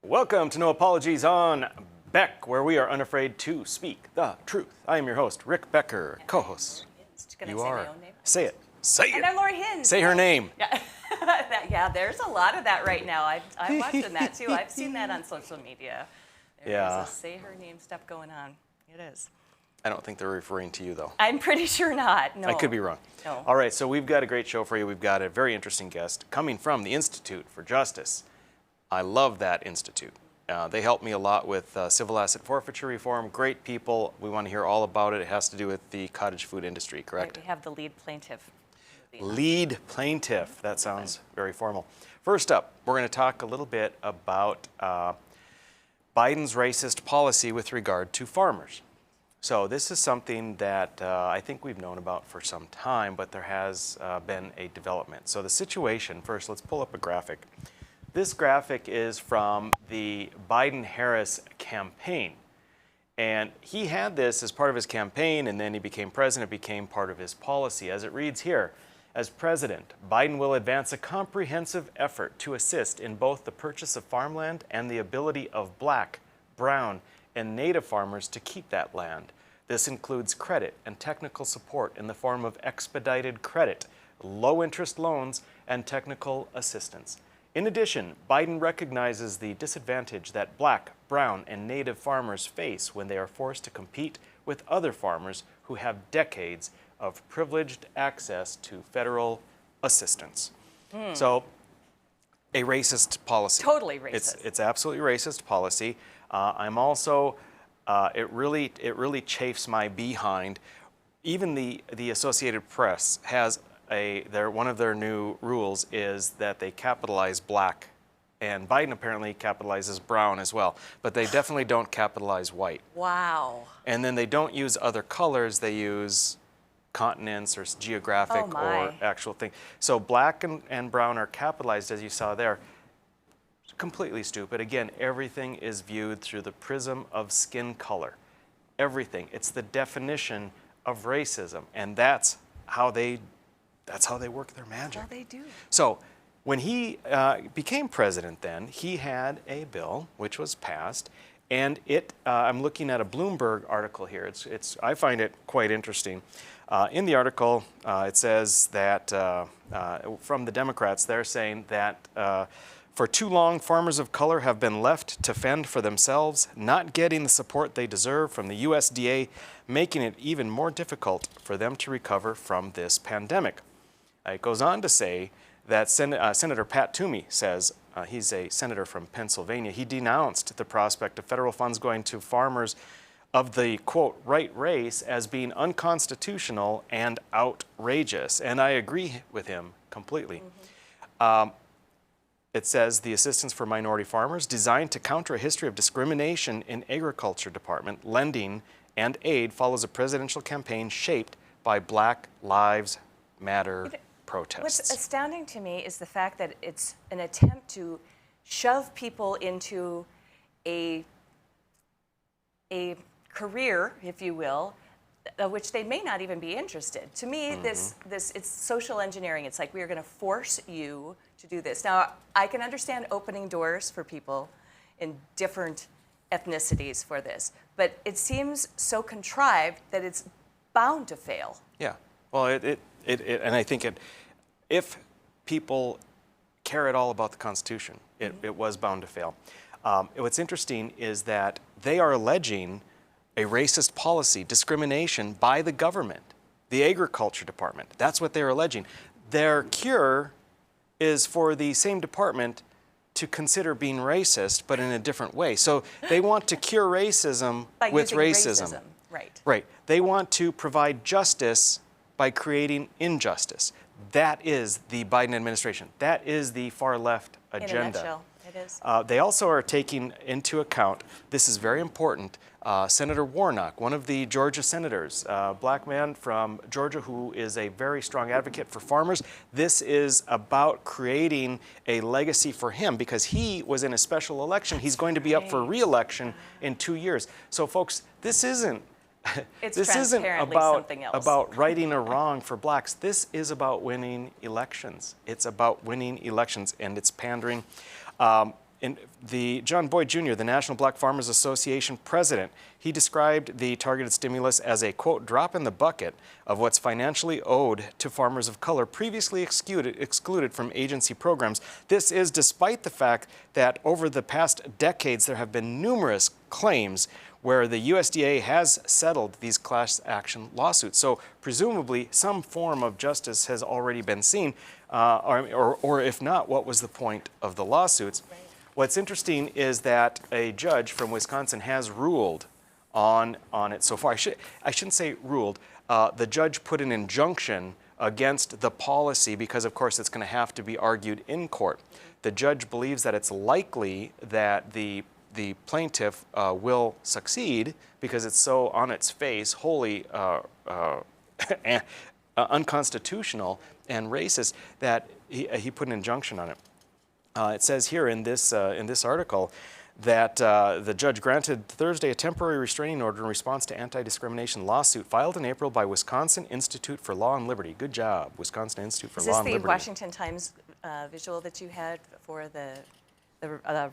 Welcome to No Apologies on Beck, where we are unafraid to speak the truth. I am your host, Rick Becker, co-host. Can You I say are. my own name? Say it. Say it. And I'm Lori Hinz. Say her name. Yeah. Yeah, there's a lot of that right now. I'm watching that too. I've seen that on social media. There's a say her name stuff going on. It is. I don't think they're referring to you, though. I'm pretty sure not. No. I could be wrong. No. All right, so we've got a great show for you. We've got a very interesting guest coming from the Institute for Justice. I love that institute. They helped me a lot with civil asset forfeiture reform. Great people. We want to hear all about it. It has to do with the cottage food industry, correct? Right, we have the lead plaintiff. Lead plaintiff. That sounds very formal. First up, we're going to talk a little bit about Biden's racist policy with regard to farmers. So this is something that I think we've known about for some time, but there has been a development. So the situation, first, let's pull up a graphic. This graphic is from the Biden-Harris campaign. And he had this as part of his campaign, and then he became president. It became part of his policy. As it reads here, as president, Biden will advance a comprehensive effort to assist in both the purchase of farmland and the ability of Black, brown, and Native farmers to keep that land. This includes credit and technical support in the form of expedited credit, low-interest loans, and technical assistance. In addition, Biden recognizes the disadvantage that Black, brown, and Native farmers face when they are forced to compete with other farmers who have decades of privileged access to federal assistance. So, a racist policy. Totally racist. It's absolutely racist policy. I'm also, it really chafes my behind. Even the Associated Press has one of their new rules is that they capitalize Black, and Biden apparently capitalizes brown as well, but they definitely don't capitalize white. Wow. And then they don't use other colors, they use continents or geographic or actual thing. So Black and brown are capitalized, as you saw there. Completely stupid. Again, everything is viewed through the prism of skin color. Everything. It's the definition of racism, and that's how they work their magic. That's how they do. So when he became president then, he had a bill which was passed, and I'm looking at a Bloomberg article here. I find it quite interesting. In the article, it says that from the Democrats, they're saying that for too long, farmers of color have been left to fend for themselves, not getting the support they deserve from the USDA, making it even more difficult for them to recover from this pandemic. It goes on to say that Senator Pat Toomey says, he's a senator from Pennsylvania, he denounced the prospect of federal funds going to farmers of the, quote, right race as being unconstitutional and outrageous. And I agree with him completely. It says the Assistance for Minority Farmers, designed to counter a history of discrimination in Agriculture Department, lending, and aid, follows a presidential campaign shaped by Black Lives Matter protests. What's astounding to me is the fact that it's an attempt to shove people into a career, if you will, of which they may not even be interested. To me, it's social engineering. It's like we are going to force you to do this. Now, I can understand opening doors for people in different ethnicities for this, but it seems so contrived that it's bound to fail. Yeah, well, and I think if people care at all about the Constitution, it was bound to fail. What's interesting is that they are alleging a racist policy, discrimination by the government, the Agriculture Department. That's what they're alleging. Their cure is for the same department to consider being racist, but in a different way. So they want to cure racism with racism. Right. Right. They want to provide justice by creating injustice. That is the Biden administration. That is the far left agenda. In a nutshell, it is. They also are taking into account, this is very important, Senator Warnock, one of the Georgia senators, Black man from Georgia who is a very strong advocate for farmers. This is about creating a legacy for him because he was in a special election. He's going to be up for re-election in 2 years. So folks, this isn't about righting a wrong for Blacks. This is about winning elections. It's about winning elections, and it's pandering. And the John Boyd Jr., the National Black Farmers Association president, he described the targeted stimulus as a, quote, drop in the bucket of what's financially owed to farmers of color previously excluded from agency programs. This is despite the fact that over the past decades there have been numerous claims where the USDA has settled these class action lawsuits. So presumably some form of justice has already been seen, or if not, what was the point of the lawsuits? Right. What's interesting is that a judge from Wisconsin has ruled on it so far. I shouldn't say ruled. The judge put an injunction against the policy because, of course, it's going to have to be argued in court. The judge believes that it's likely that the plaintiff will succeed because it's so on its face wholly unconstitutional and racist that he put an injunction on it. It says here in this article that the judge granted Thursday a temporary restraining order in response to anti-discrimination lawsuit filed in April by Wisconsin Institute for Law and Liberty. Good job, Wisconsin Institute for Law and Liberty. Is this the Washington Times visual that you had for the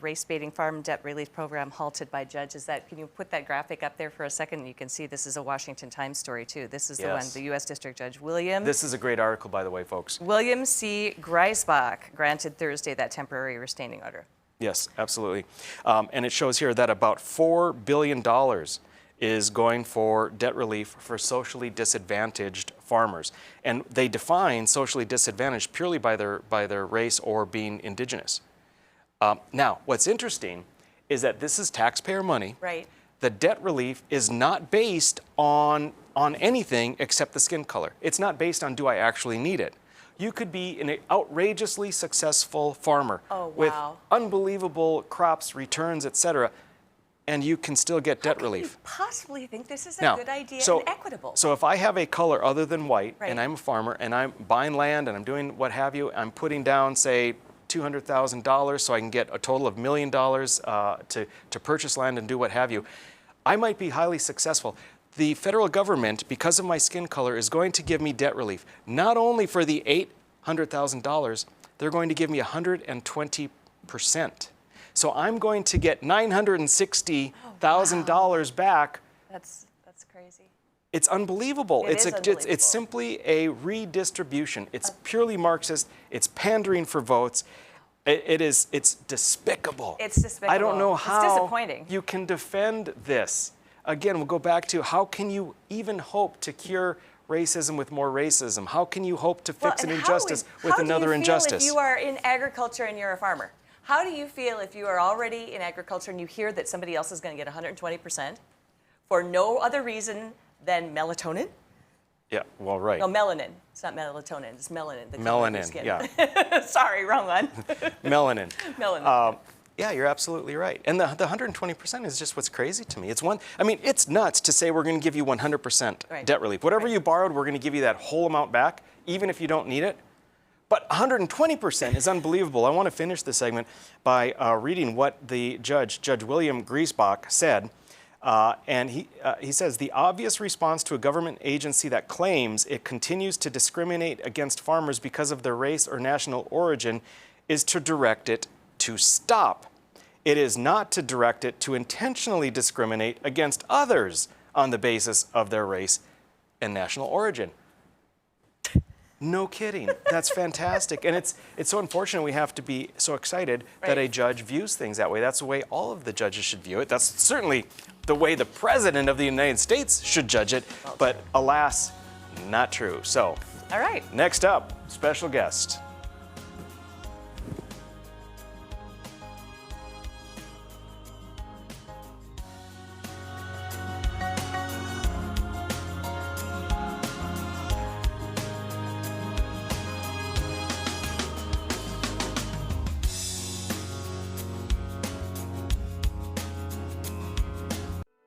race-baiting farm debt relief program halted by judge? Can you put that graphic up there for a second? You can see this is a Washington Times story too. This is the one, the U.S. District Judge William. This is a great article, by the way, folks. William C. Greisbach granted Thursday that temporary restraining order. Yes, absolutely. And it shows here that about $4 billion is going for debt relief for socially disadvantaged farmers. And they define socially disadvantaged purely by their race or being indigenous. Now, what's interesting is that this is taxpayer money. Right. The debt relief is not based on anything except the skin color. It's not based on do I actually need it. You could be an outrageously successful farmer with unbelievable crops, returns, etc., and you can still get debt relief. You possibly think this is a good idea and equitable? So if I have a color other than white, and I'm a farmer, and I'm buying land, and I'm doing what have you, I'm putting down, say, $200,000 so I can get a total of $1 million to purchase land and do what have you, I might be highly successful. The federal government, because of my skin color, is going to give me debt relief. Not only for the $800,000, they're going to give me 120%. So I'm going to get $960,000 back. That's crazy. It's unbelievable. It's unbelievable. It's simply a redistribution. It's purely Marxist. It's pandering for votes. It's despicable. It's despicable. I don't know how it's disappointing. You can defend this. Again, we'll go back to how can you even hope to cure racism with more racism? How can you hope to fix an injustice with another injustice? How do you feel if you are in agriculture and you're a farmer? How do you feel if you are already in agriculture and you hear that somebody else is going to get 120% for no other reason than melatonin? Yeah, well, right. No, melanin. It's not melatonin. It's melanin. The color of your skin. Yeah. Sorry, wrong one. Melanin. Melanin. Yeah, you're absolutely right. And the 120% is just what's crazy to me. It's nuts to say we're going to give you 100% debt relief. Whatever you borrowed, we're going to give you that whole amount back, even if you don't need it. But 120% is unbelievable. I want to finish this segment by reading what the Judge William Greisbach, said. And he says, the obvious response to a government agency that claims it continues to discriminate against farmers because of their race or national origin is to direct it to stop. It is not to direct it to intentionally discriminate against others on the basis of their race and national origin. No kidding. That's fantastic. And it's so unfortunate we have to be so excited that a judge views things that way. That's the way all of the judges should view it. That's certainly the way the President of the United States should judge it. But alas, not true. So, all right. Next up, special guest.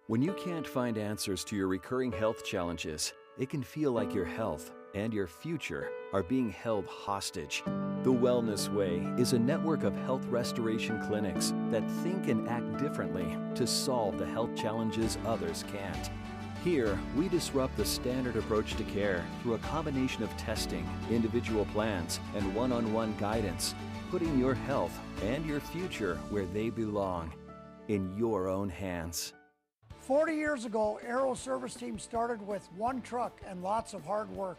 When you can't find answers to your recurring health challenges, it can feel like your health and your future are being held hostage. The Wellness Way is a network of health restoration clinics that think and act differently to solve the health challenges others can't. Here, we disrupt the standard approach to care through a combination of testing, individual plans, and one-on-one guidance, putting your health and your future where they belong, in your own hands. 40 years ago, Aero Service Team started with one truck and lots of hard work.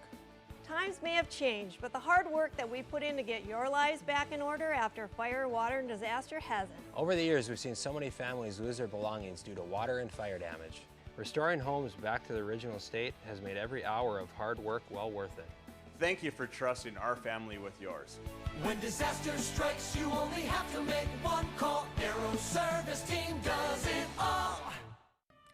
Times may have changed, but the hard work that we put in to get your lives back in order after fire, water, and disaster hasn't. Over the years, we've seen so many families lose their belongings due to water and fire damage. Restoring homes back to the original state has made every hour of hard work well worth it. Thank you for trusting our family with yours. When disaster strikes, you only have to make one call. Aero Service Team does it all.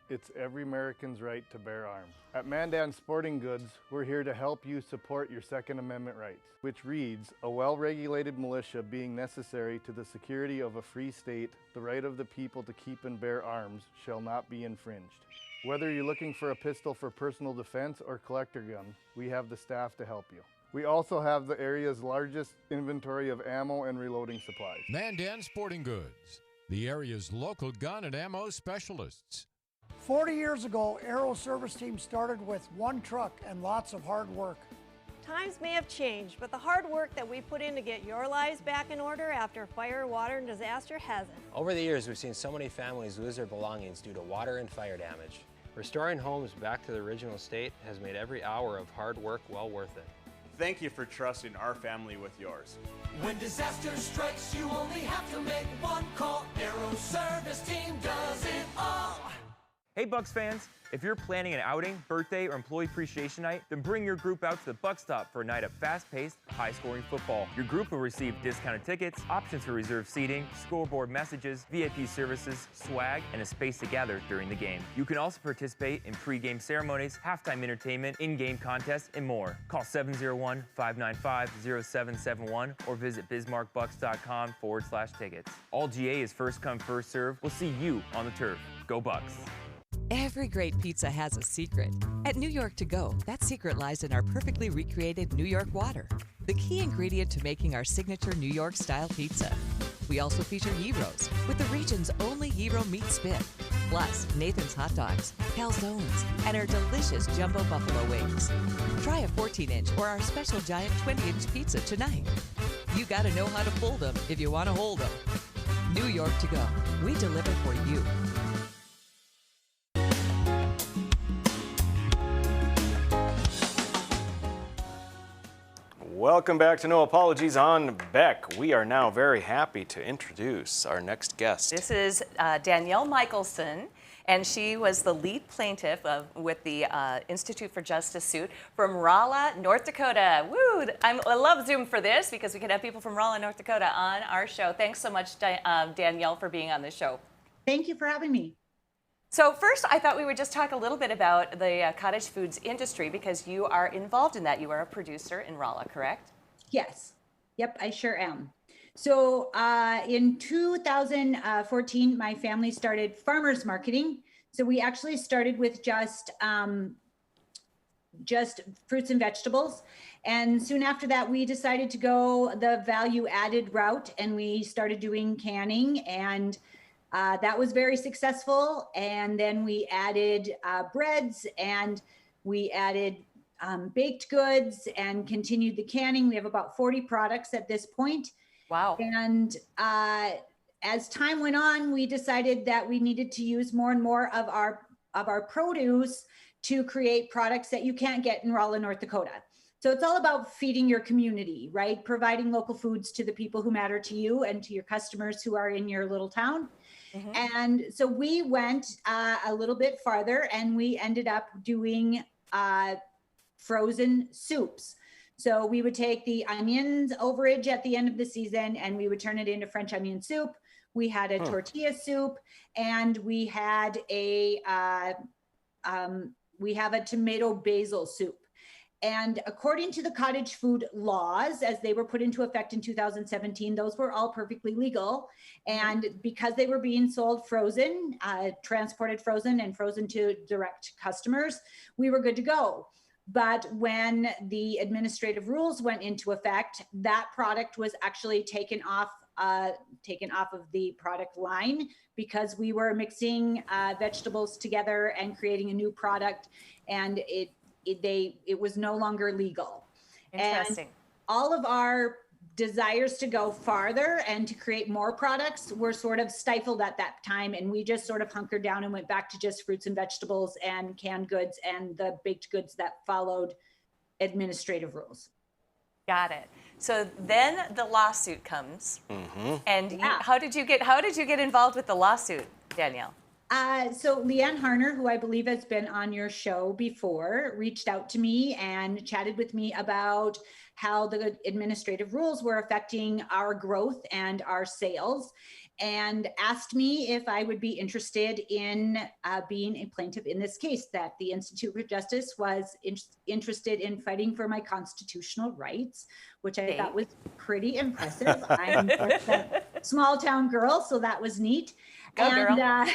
It's every American's right to bear arms. At Mandan Sporting Goods, we're here to help you support your Second Amendment rights, which reads, a well-regulated militia being necessary to the security of a free state, the right of the people to keep and bear arms shall not be infringed. Whether you're looking for a pistol for personal defense or collector gun, we have the staff to help you. We also have the area's largest inventory of ammo and reloading supplies. Mandan Sporting Goods, the area's local gun and ammo specialists. 40 years ago, Aero Service Team started with one truck and lots of hard work. Times may have changed, but the hard work that we put in to get your lives back in order after fire, water, and disaster hasn't. Over the years, we've seen so many families lose their belongings due to water and fire damage. Restoring homes back to the original state has made every hour of hard work well worth it. Thank you for trusting our family with yours. When disaster strikes, you only have to make one call. Aero Service Team does it all. Hey Bucks fans, if you're planning an outing, birthday, or employee appreciation night, then bring your group out to the Buck Stop for a night of fast-paced, high-scoring football. Your group will receive discounted tickets, options for reserved seating, scoreboard messages, VIP services, swag, and a space to gather during the game. You can also participate in pre-game ceremonies, halftime entertainment, in-game contests, and more. Call 701-595-0771 or visit bismarckbucks.com/tickets. All GA is first come, first serve. We'll see you on the turf. Go Bucks! Every great pizza has a secret. At New York To Go, that secret lies in our perfectly recreated New York water, the key ingredient to making our signature New York-style pizza. We also feature gyros, with the region's only gyro meat spit, plus Nathan's hot dogs, calzones, and our delicious jumbo buffalo wings. Try a 14-inch or our special giant 20-inch pizza tonight. You gotta know how to fold them if you want to hold them. New York To Go, we deliver for you. Welcome back to No Apologies on Beck. We are now very happy to introduce our next guest. This is Danielle Mickelson, and she was the lead plaintiff with the Institute for Justice suit from Rolla, North Dakota. Woo! I love Zoom for this because we can have people from Rolla, North Dakota on our show. Thanks so much, Danielle, for being on the show. Thank you for having me. So first, I thought we would just talk a little bit about the cottage foods industry because you are involved in that. You are a producer in Rolla, correct? Yes. Yep, I sure am. So in 2014, my family started farmers marketing. So we actually started with just fruits and vegetables. And soon after that, we decided to go the value added route and we started doing canning, and that was very successful. And then we added breads, and we added baked goods and continued the canning. We have about 40 products at this point. Wow. And as time went on, we decided that we needed to use more and more of our produce to create products that you can't get in Rolla, North Dakota. So it's all about feeding your community, right? Providing local foods to the people who matter to you and to your customers who are in your little town. Mm-hmm. And so we went a little bit farther, and we ended up doing frozen soups. So we would take the onions overage at the end of the season and we would turn it into French onion soup. We had a tortilla soup, and we had a tomato basil soup. And according to the cottage food laws, as they were put into effect in 2017, those were all perfectly legal. And because they were being sold frozen, transported frozen and frozen to direct customers, we were good to go. But when the administrative rules went into effect, that product was actually taken off taken off of the product line because we were mixing vegetables together and creating a new product, and it was no longer legal. Interesting. And all of our desires to go farther and to create more products were sort of stifled at that time, and we just sort of hunkered down and went back to just fruits and vegetables and canned goods and the baked goods that followed administrative rules. Got it. So then the lawsuit comes, and how did you get involved with the lawsuit, Danielle? So Leanne Harner, who I believe has been on your show before, reached out to me and chatted with me about how the administrative rules were affecting our growth and our sales, and asked me if I would be interested in being a plaintiff in this case, that the Institute for Justice was interested in fighting for my constitutional rights, which I thought was pretty impressive. I'm just a small town girl, so that was neat. Go, girl.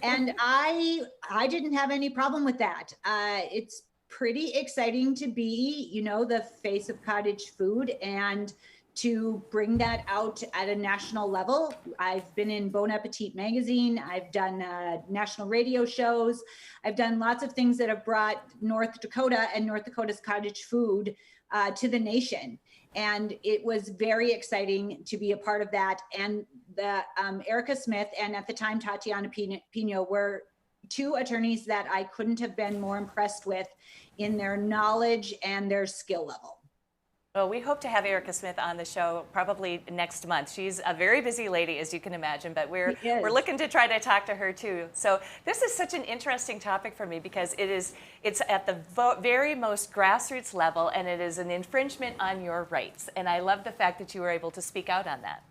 And I didn't have any problem with that. It's pretty exciting to be, the face of cottage food and to bring that out at a national level. I've been in Bon Appetit magazine. I've done national radio shows. I've done lots of things that have brought North Dakota and North Dakota's cottage food to the nation. And it was very exciting to be a part of that. And the Erica Smith and at the time Tatiana Pino were two attorneys that I couldn't have been more impressed with in their knowledge and their skill level. Well, we hope to have Erica Smith on the show probably next month. She's a very busy lady, as you can imagine, but we're looking to try to talk to her too. So this is such an interesting topic for me because it's at the very most grassroots level, and it is an infringement on your rights. And I love the fact that you were able to speak out on that.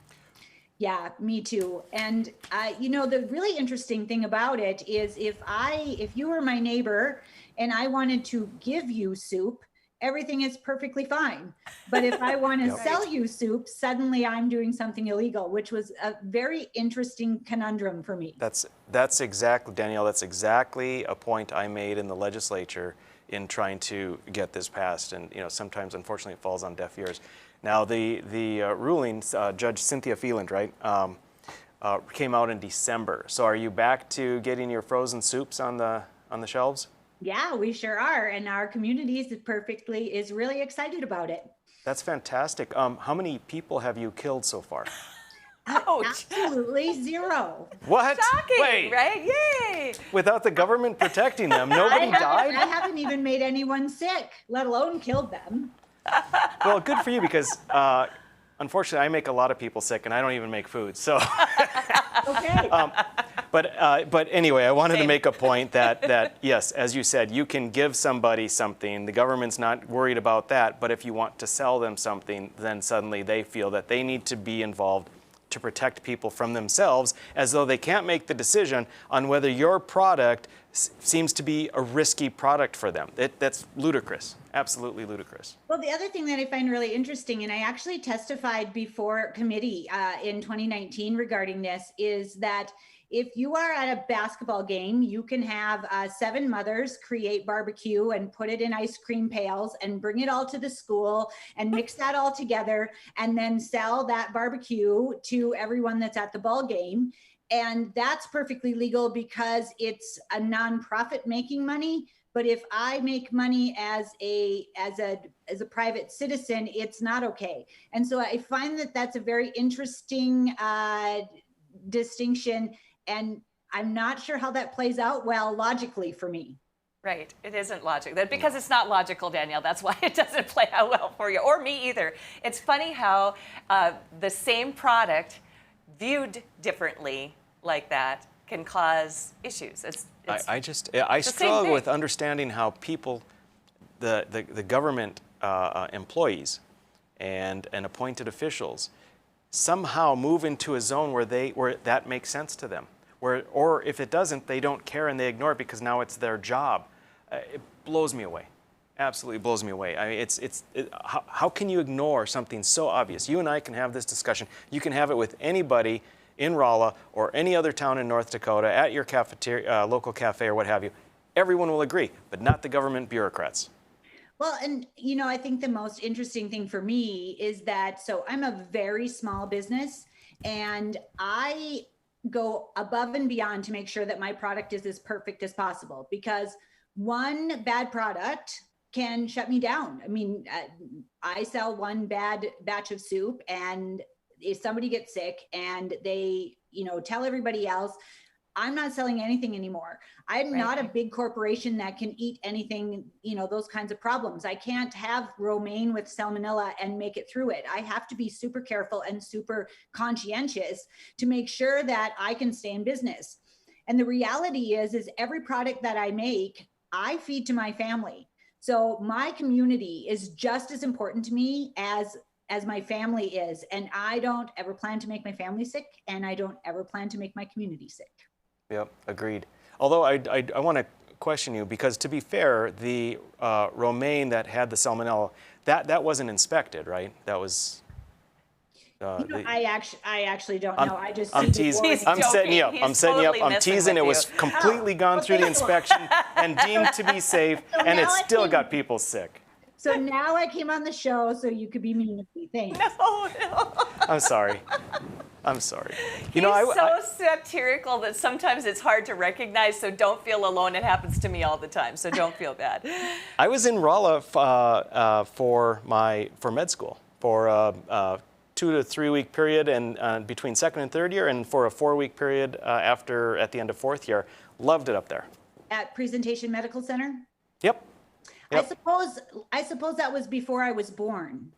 Yeah, me too. And the really interesting thing about it is if you were my neighbor and I wanted to give you soup, everything is perfectly fine. But if I want to sell you soup, suddenly I'm doing something illegal, which was a very interesting conundrum for me. That's exactly, Danielle, that's exactly a point I made in the legislature in trying to get this passed. And sometimes, unfortunately, it falls on deaf ears. Now, the ruling, Judge Cynthia Phelan, right, came out in December. So are you back to getting your frozen soups on the shelves? Yeah, we sure are. And our community is really excited about it. That's fantastic. How many people have you killed so far? Absolutely zero. What? Shocking, Wait. right? Yay! Without the government protecting them, nobody died? I haven't even made anyone sick, let alone killed them. Well, good for you because unfortunately I make a lot of people sick and I don't even make food. So. Okay. But anyway, I wanted to make a point that yes, as you said, you can give somebody something. The government's not worried about that. But if you want to sell them something, then suddenly they feel that they need to be involved to protect people from themselves, as though they can't make the decision on whether your product seems to be a risky product for them. That's ludicrous, absolutely ludicrous. Well, the other thing that I find really interesting, and I actually testified before committee in 2019 regarding this, is that if you are at a basketball game, you can have 7 mothers create barbecue and put it in ice cream pails and bring it all to the school and mix that all together and then sell that barbecue to everyone that's at the ball game. And that's perfectly legal because it's a nonprofit making money. But if I make money as a private citizen, it's not okay. And so I find that that's a very interesting distinction. And I'm not sure how that plays out well logically for me. Right, it isn't logical. Because it's not logical, Danielle, that's why it doesn't play out well for you, or me either. It's funny how the same product viewed differently like that can cause issues. I struggle with understanding how people, the government employees and appointed officials somehow move into a zone where that makes sense to them. Or if it doesn't, they don't care and they ignore it because now it's their job. It blows me away. Absolutely blows me away. I mean, how can you ignore something so obvious? You and I can have this discussion. You can have it with anybody in Rolla or any other town in North Dakota at your cafeteria, local cafe or what have you. Everyone will agree, but not the government bureaucrats. Well, and I think the most interesting thing for me is that, so I'm a very small business and I go above and beyond to make sure that my product is as perfect as possible, because one bad product can shut me down. I mean, I sell one bad batch of soup, and if somebody gets sick and they, tell everybody else, I'm not selling anything anymore. I'm not a big corporation that can eat anything, those kinds of problems. I can't have romaine with salmonella and make it through it. I have to be super careful and super conscientious to make sure that I can stay in business. And the reality is every product that I make, I feed to my family. So my community is just as important to me as my family is. And I don't ever plan to make my family sick, and I don't ever plan to make my community sick. Yep, agreed. Although I want to question you, because to be fair, the romaine that had the salmonella, that wasn't inspected, right? That was. I actually don't know. I'm teasing. I'm setting you up. I'm setting you up. I'm teasing. It was completely gone through the inspection and deemed to be safe, and it still got people sick. So now I came on the show so you could be mean with me. Thanks. No. I'm sorry. I'm sorry. He's so satirical that sometimes it's hard to recognize, so don't feel alone. It happens to me all the time, so don't feel bad. I was in Rolla for med school for a 2 to 3 week period, and between second and third year, and for a 4-week period at the end of fourth year. Loved it up there. At Presentation Medical Center? Yep. I suppose that was before I was born.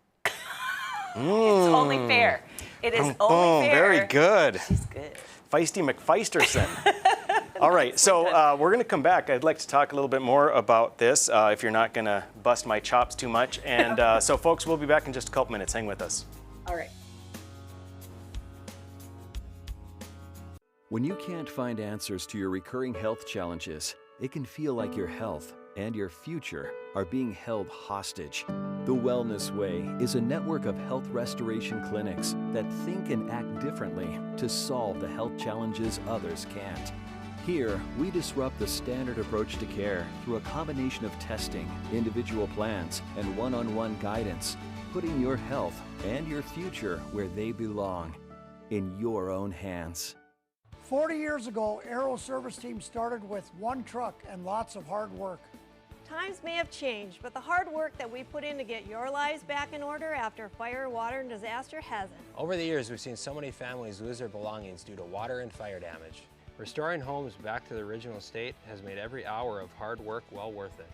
It's only fair. It is only fair. Very good. She's good. Feisty McFeisterson. All right, so we're going to come back. I'd like to talk a little bit more about this, if you're not going to bust my chops too much. And so, folks, we'll be back in just a couple minutes. Hang with us. All right. When you can't find answers to your recurring health challenges, it can feel like your health and your future are being held hostage. The Wellness Way is a network of health restoration clinics that think and act differently to solve the health challenges others can't. Here, we disrupt the standard approach to care through a combination of testing, individual plans, and one-on-one guidance, putting your health and your future where they belong, in your own hands. 40 years ago, Aero Service Team started with one truck and lots of hard work. Times may have changed, but the hard work that we put in to get your lives back in order after fire, water, and disaster hasn't. Over the years, we've seen so many families lose their belongings due to water and fire damage. Restoring homes back to the original state has made every hour of hard work well worth it.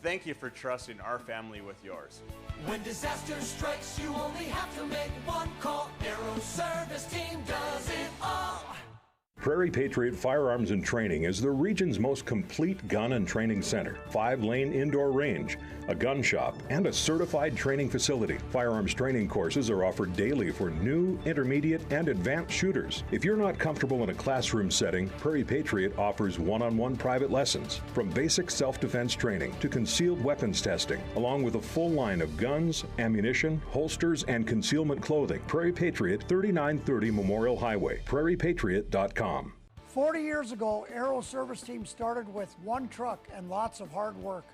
Thank you for trusting our family with yours. When disaster strikes, you only have to make one call. Aero Service Team does it all. Prairie Patriot Firearms and Training is the region's most complete gun and training center. 5-lane indoor range, a gun shop, and a certified training facility. Firearms training courses are offered daily for new, intermediate, and advanced shooters. If you're not comfortable in a classroom setting, Prairie Patriot offers one-on-one private lessons, from basic self-defense training to concealed weapons testing, along with a full line of guns, ammunition, holsters, and concealment clothing. Prairie Patriot, 3930 Memorial Highway, prairiepatriot.com. 40 years ago, Aero Service Team started with one truck and lots of hard work.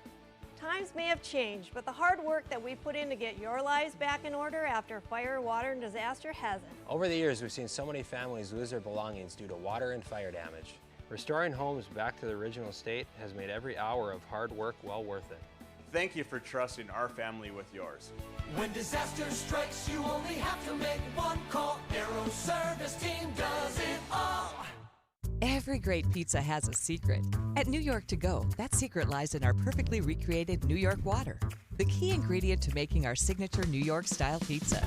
Times may have changed, but the hard work that we put in to get your lives back in order after fire, water, and disaster hasn't. Over the years, we've seen so many families lose their belongings due to water and fire damage. Restoring homes back to the original state has made every hour of hard work well worth it. Thank you for trusting our family with yours. When disaster strikes, you only have to make one call. Aero Service Team does it all. Every great pizza has a secret. At New York To Go, that secret lies in our perfectly recreated New York water, the key ingredient to making our signature New York style pizza.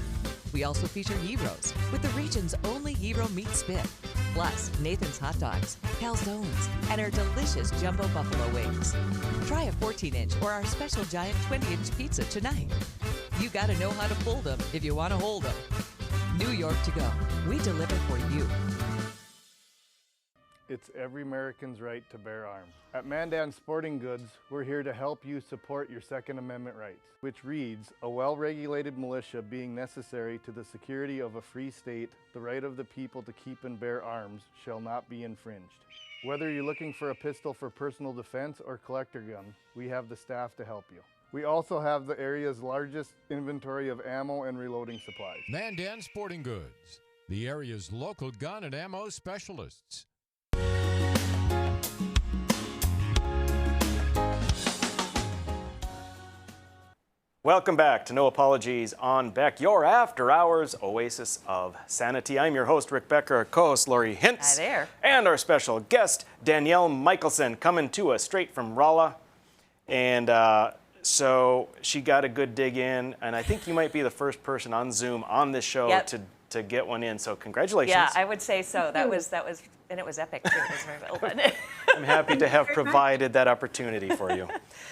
We also feature Heroes with the region's only Hero meat spit, plus Nathan's hot dogs, calzones, and our delicious jumbo buffalo wings. Try a 14-inch or our special giant 20-inch pizza tonight. You gotta know how to fold them if you want to hold them. New York To Go. We deliver for you. It's every American's right to bear arms. At Mandan Sporting Goods, we're here to help you support your Second Amendment rights, which reads, a well-regulated militia being necessary to the security of a free state, the right of the people to keep and bear arms shall not be infringed. Whether you're looking for a pistol for personal defense or collector gun, we have the staff to help you. We also have the area's largest inventory of ammo and reloading supplies. Mandan Sporting Goods, the area's local gun and ammo specialists. Welcome back to No Apologies on Beck, your after-hours oasis of sanity. I'm your host, Rick Becker, our co-host, Lori Hintz. Hi there. And our special guest, Danielle Mickelson, coming to us straight from Rolla. And so she got a good dig in, and I think you might be the first person on Zoom on this show to get one in, so congratulations. Yeah, I would say so. That was, and it was epic too. It was very well done. I'm happy to have provided that opportunity for you.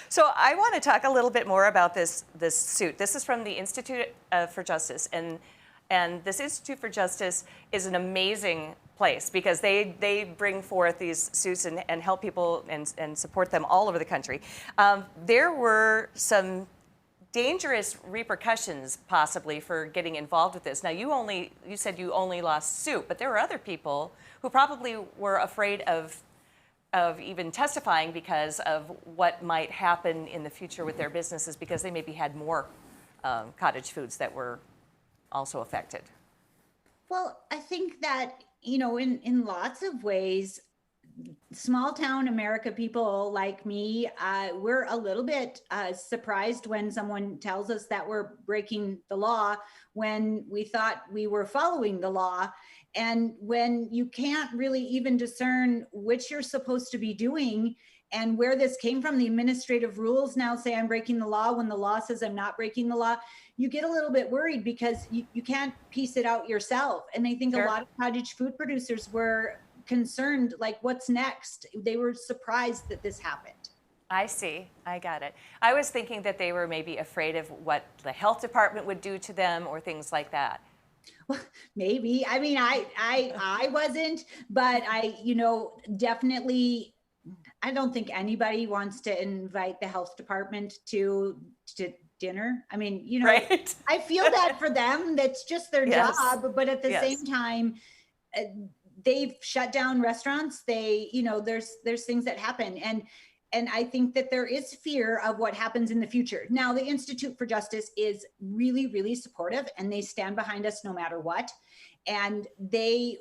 So I want to talk a little bit more about this suit. This is from the Institute for Justice, and this Institute for Justice is an amazing place because they bring forth these suits and help people and support them all over the country. There were some dangerous repercussions possibly for getting involved with this. Now you said you only lost suit, but there were other people who probably were afraid of even testifying because of what might happen in the future with their businesses because they maybe had more cottage foods that were also affected. Well, I think that, in lots of ways, small town America people like me, we're a little bit surprised when someone tells us that we're breaking the law when we thought we were following the law. And when you can't really even discern which you're supposed to be doing and where this came from, the administrative rules now say I'm breaking the law when the law says I'm not breaking the law, you get a little bit worried because you can't piece it out yourself. And I think a lot of cottage food producers were concerned, like, what's next? They were surprised that this happened. I see. I got it. I was thinking that they were maybe afraid of what the health department would do to them or things like that. Well, maybe. I mean, I wasn't, but definitely, I don't think anybody wants to invite the health department to dinner. I mean, right. I feel that for them. That's just their job. But at the same time, they've shut down restaurants. There's things that happen. And I think that there is fear of what happens in the future. Now, the Institute for Justice is really, really supportive, and they stand behind us no matter what. And they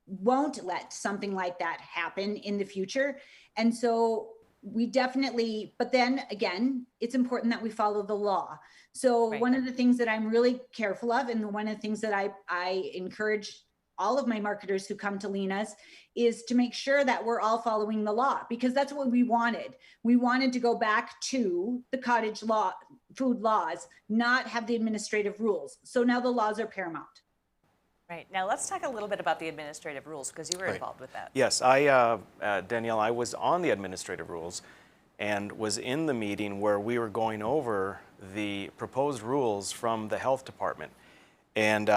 won't let something like that happen in the future. And so we definitely, but then again, it's important that we follow the law. So one of the things that I'm really careful of, and one of the things that I encourage all of my marketers who come to Lena's, is to make sure that we're all following the law, because that's what we wanted. We wanted to go back to the cottage law, food laws, not have the administrative rules. So now the laws are paramount. Right. Now let's talk a little bit about the administrative rules, because you were involved with that. Yes, Danielle, I was on the administrative rules and was in the meeting where we were going over the proposed rules from the health department. And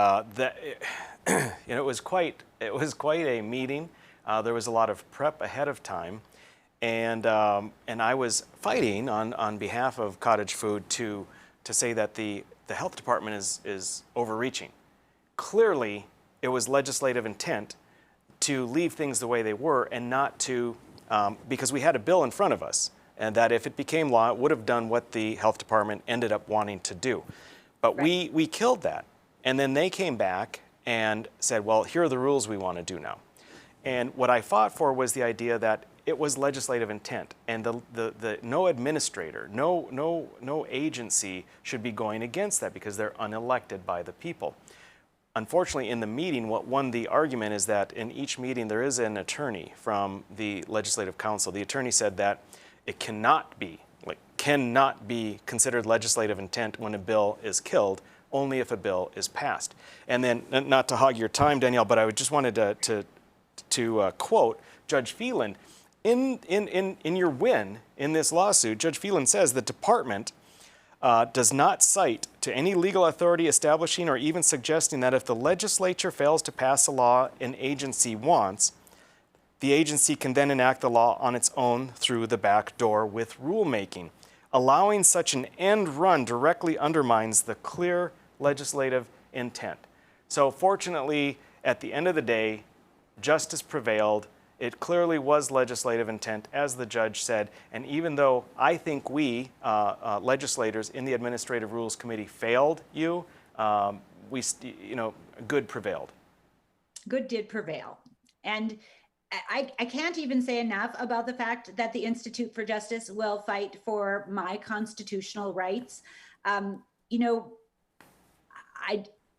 it was quite a meeting. There was a lot of prep ahead of time, and I was fighting on behalf of cottage food to say that the health department is overreaching. Clearly, it was legislative intent to leave things the way they were and not to, because we had a bill in front of us, and that if it became law, it would have done what the health department ended up wanting to do. But we killed that. And then they came back and said, well, here are the rules we want to do now. And what I fought for was the idea that it was legislative intent, and the no administrator, no agency should be going against that because they're unelected by the people. Unfortunately, in the meeting, what won the argument is that in each meeting there is an attorney from the Legislative Council. The attorney said that it cannot be considered legislative intent when a bill is killed, only if a bill is passed. And then, not to hog your time, Danielle, but I just wanted to quote Judge Phelan. In your win in this lawsuit, Judge Phelan says the department does not cite to any legal authority establishing or even suggesting that if the legislature fails to pass a law an agency wants, the agency can then enact the law on its own through the back door with rulemaking. Allowing such an end run directly undermines the clear legislative intent. So fortunately, at the end of the day, justice prevailed, It clearly was legislative intent, as the judge said, and even though I think we, legislators in the Administrative Rules Committee, failed you, good prevailed. Good did prevail. And I can't even say enough about the fact that the Institute for Justice will fight for my constitutional rights.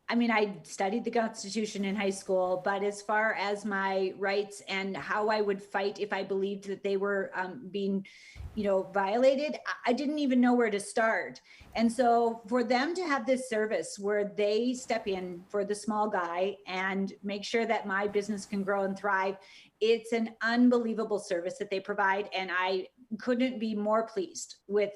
I studied the Constitution in high school, but as far as my rights and how I would fight if I believed that they were being, violated, I didn't even know where to start. And so for them to have this service where they step in for the small guy and make sure that my business can grow and thrive, it's an unbelievable service that they provide. And I couldn't be more pleased with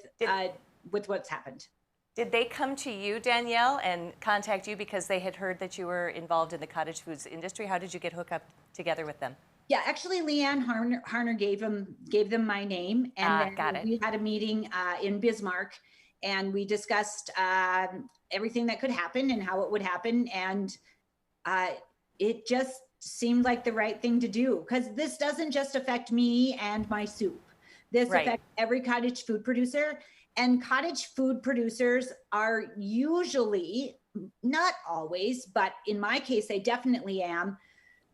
what's happened. Did they come to you, Danielle, and contact you because they had heard that you were involved in the cottage foods industry? How did you get hooked up together with them? Yeah, actually, Leanne Harner gave them my name, and then we had a meeting in Bismarck, and we discussed everything that could happen and how it would happen, and it just seemed like the right thing to do, because this doesn't just affect me and my soup. This affects every cottage food producer. And cottage food producers are usually, not always, but in my case, I definitely am,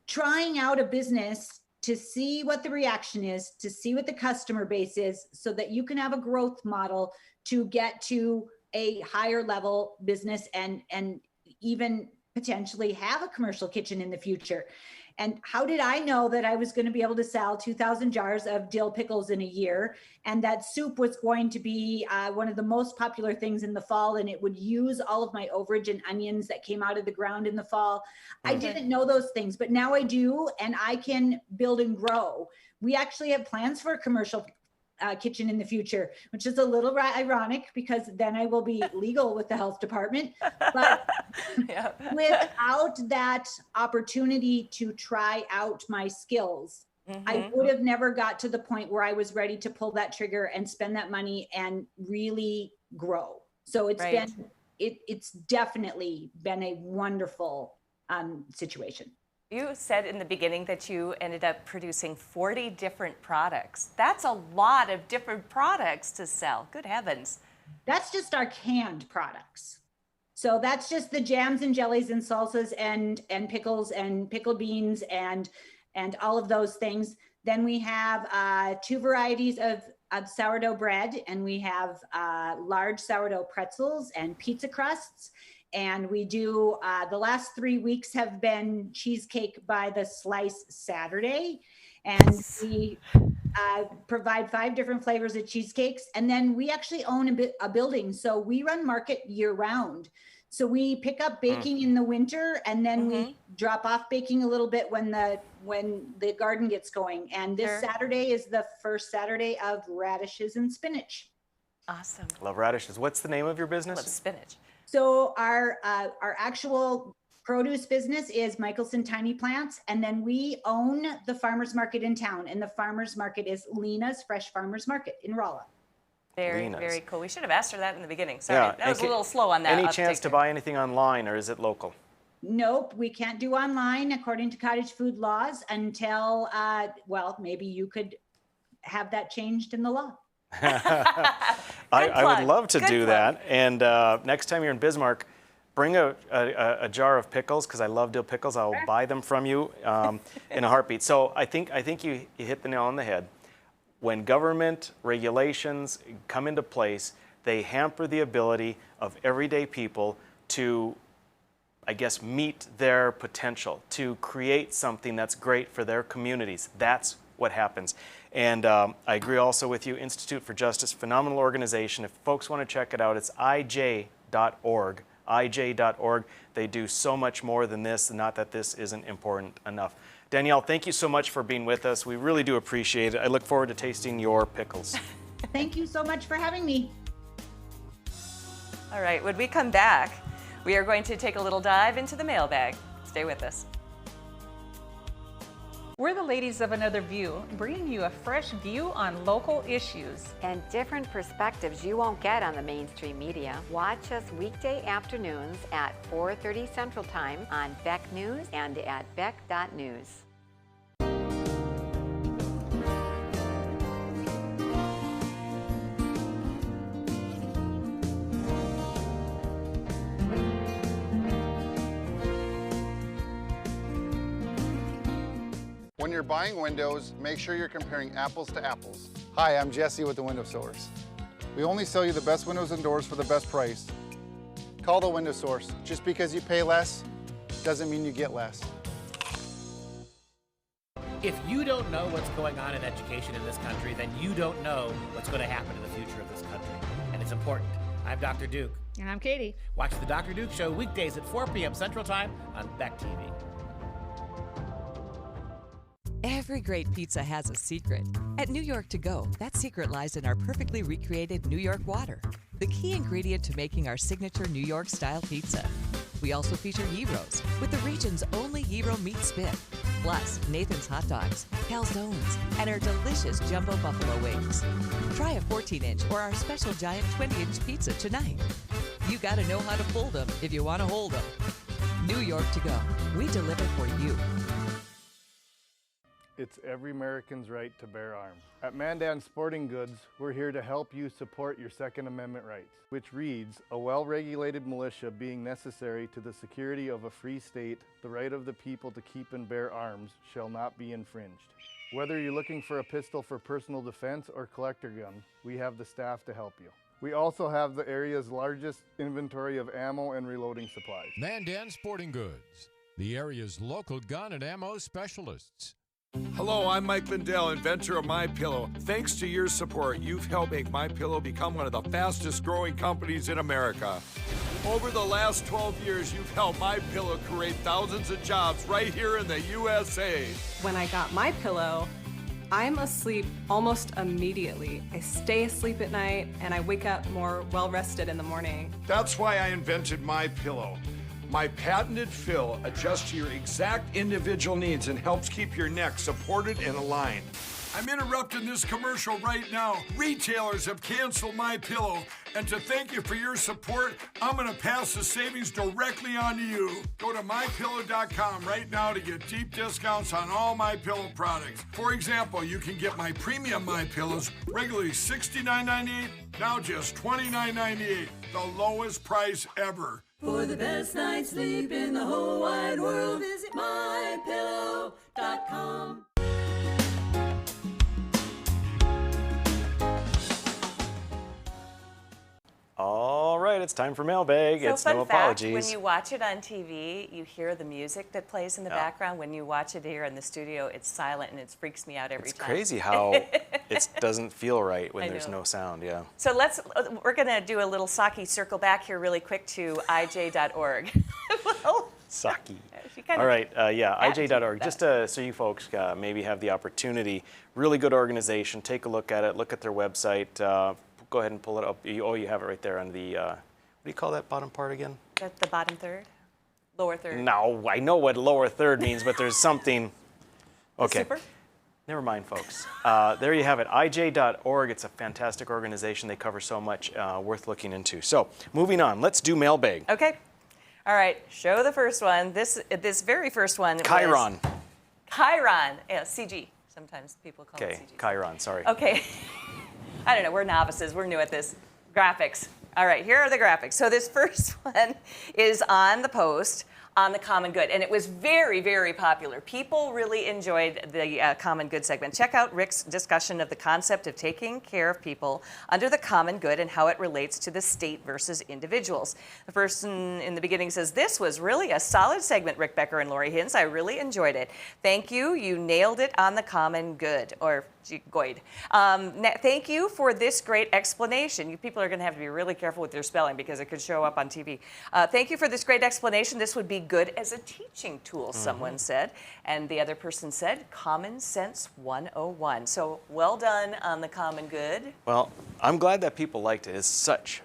trying out a business to see what the reaction is, to see what the customer base is, so that you can have a growth model to get to a higher level business and even potentially have a commercial kitchen in the future. And how did I know that I was going to be able to sell 2,000 jars of dill pickles in a year, and that soup was going to be one of the most popular things in the fall, and it would use all of my overage and onions that came out of the ground in the fall? I didn't know those things, but now I do, and I can build and grow. We actually have plans for a commercial kitchen in the future, which is a little ironic because then I will be legal with the health department. But without that opportunity to try out my skills, I would have never got to the point where I was ready to pull that trigger and spend that money and really grow. So it's definitely been a wonderful situation. You said in the beginning that you ended up producing 40 different products. That's a lot of different products to sell. Good heavens. That's just our canned products. So that's just the jams and jellies and salsas and pickles and pickled beans and all of those things. Then we have 2 varieties of sourdough bread, and we have large sourdough pretzels and pizza crusts. And we do, the last 3 weeks have been cheesecake by the slice Saturday. And we provide 5 different flavors of cheesecakes. And then we actually own a building. So we run market year round. So we pick up baking in the winter, and then we drop off baking a little bit when the garden gets going. And this Saturday is the first Saturday of radishes and spinach. Awesome. Love radishes. What's the name of your business? Love spinach. So our actual produce business is Mickelson Tiny Plants, and then we own the farmers market in town, and the farmers market is Lena's Fresh Farmers Market in Rolla. Very cool. We should have asked her that in the beginning. Sorry, that was a little slow on that. Any chance to buy anything online, or is it local? Nope, we can't do online according to cottage food laws until, maybe you could have that changed in the law. I would love to do that. And next time you're in Bismarck, bring a jar of pickles, because I love dill pickles. I'll buy them from you in a heartbeat. So I think you hit the nail on the head. When government regulations come into place, they hamper the ability of everyday people to, I guess, meet their potential, to create something that's great for their communities. That's what happens. And I agree also with you. Institute for Justice, phenomenal organization. If folks want to check it out, it's ij.org. ij.org. They do so much more than this, not that this isn't important enough. Danielle, thank you so much for being with us. We really do appreciate it. I look forward to tasting your pickles. Thank you so much for having me. All right, when we come back, we are going to take a little dive into the mailbag. Stay with us. We're the ladies of Another View, bringing you a fresh view on local issues. And different perspectives you won't get on the mainstream media. Watch us weekday afternoons at 4:30 Central Time on Beck News and at beck.news. When you're buying windows, make sure you're comparing apples to apples. Hi, I'm Jesse with the Window Source. We only sell you the best windows and doors for the best price. Call the Window Source. Just because you pay less doesn't mean you get less. If you don't know what's going on in education in this country, then you don't know what's going to happen in the future of this country. And it's important. I'm Dr. Duke. And I'm Katie. Watch the Dr. Duke Show weekdays at 4 p.m. Central Time on Beck TV. Every great pizza has a secret. At New York To Go, that secret lies in our perfectly recreated New York water, the key ingredient to making our signature New York style pizza. We also feature Heroes with the region's only Hero meat spit, plus Nathan's hot dogs, calzones, and our delicious jumbo buffalo wings. Try a 14-inch or our special giant 20-inch pizza tonight. You gotta know how to fold them if you want to hold them. New York To Go. We deliver for you. It's every American's right to bear arms. At Mandan Sporting Goods, we're here to help you support your Second Amendment rights, which reads, a well-regulated militia being necessary to the security of a free state, the right of the people to keep and bear arms shall not be infringed. Whether you're looking for a pistol for personal defense or collector gun, we have the staff to help you. We also have the area's largest inventory of ammo and reloading supplies. Mandan Sporting Goods, the area's local gun and ammo specialists. Hello, I'm Mike Lindell, inventor of MyPillow. Thanks to your support, you've helped make MyPillow become one of the fastest growing companies in America. Over the last 12 years, you've helped MyPillow create thousands of jobs right here in the USA. When I got MyPillow, I'm asleep almost immediately. I stay asleep at night and I wake up more well-rested in the morning. That's why I invented MyPillow. My patented fill adjusts to your exact individual needs and helps keep your neck supported and aligned. I'm interrupting this commercial right now. Retailers have canceled MyPillow, and to thank you for your support, I'm gonna pass the savings directly on to you. Go to MyPillow.com right now to get deep discounts on all MyPillow products. For example, you can get my premium MyPillows, regularly $69.98, now just $29.98, the lowest price ever. For the best night's sleep in the whole wide world, visit mypillow.com. All right, it's time for mailbag. So it's fun no fact, apologies. when you watch it on TV, you hear the music that plays in the background. When you watch it here in the studio, it's silent and it freaks me out every time. It's crazy how it doesn't feel right when I there's know. no sound, yeah. So we're going to do a little Saki circle back here really quick to ij.org. Saki. kind All of right, ij.org. that. Just so you folks maybe have the opportunity, really good organization. Take a look at it. Look at their website. Go ahead and pull it up. Oh, you have it right there on the, what do you call that bottom part again? The bottom third? Lower third? No, I know what lower third means, but there's something. Okay. Super? Never mind, folks. There you have it, ij.org. It's a fantastic organization. They cover so much worth looking into. So, moving on. Let's do mailbag. Okay. All right. Show the first one. This very first one. Chiron. Chiron. Yeah, CG. Sometimes people call it CG. Chiron. Sorry. Okay. I don't know. We're novices. We're new at this. Graphics. All right. Here are the graphics. So this first one is on the Post on the Common Good, and it was very, very popular. People really enjoyed the Common Good segment. Check out Rick's discussion of the concept of taking care of people under the common good and how it relates to the state versus individuals. The person in the beginning says, "This was really a solid segment, Rick Becker and Lori Hins. I really enjoyed it. Thank you. You nailed it on the common good." Or Goid. Thank you for this great explanation. You people are going to have to be really careful with your spelling because it could show up on TV. Thank you for this great explanation. This would be good as a teaching tool, someone said. And the other person said, Common Sense 101. So well done on the common good. Well, I'm glad that people liked it. It's such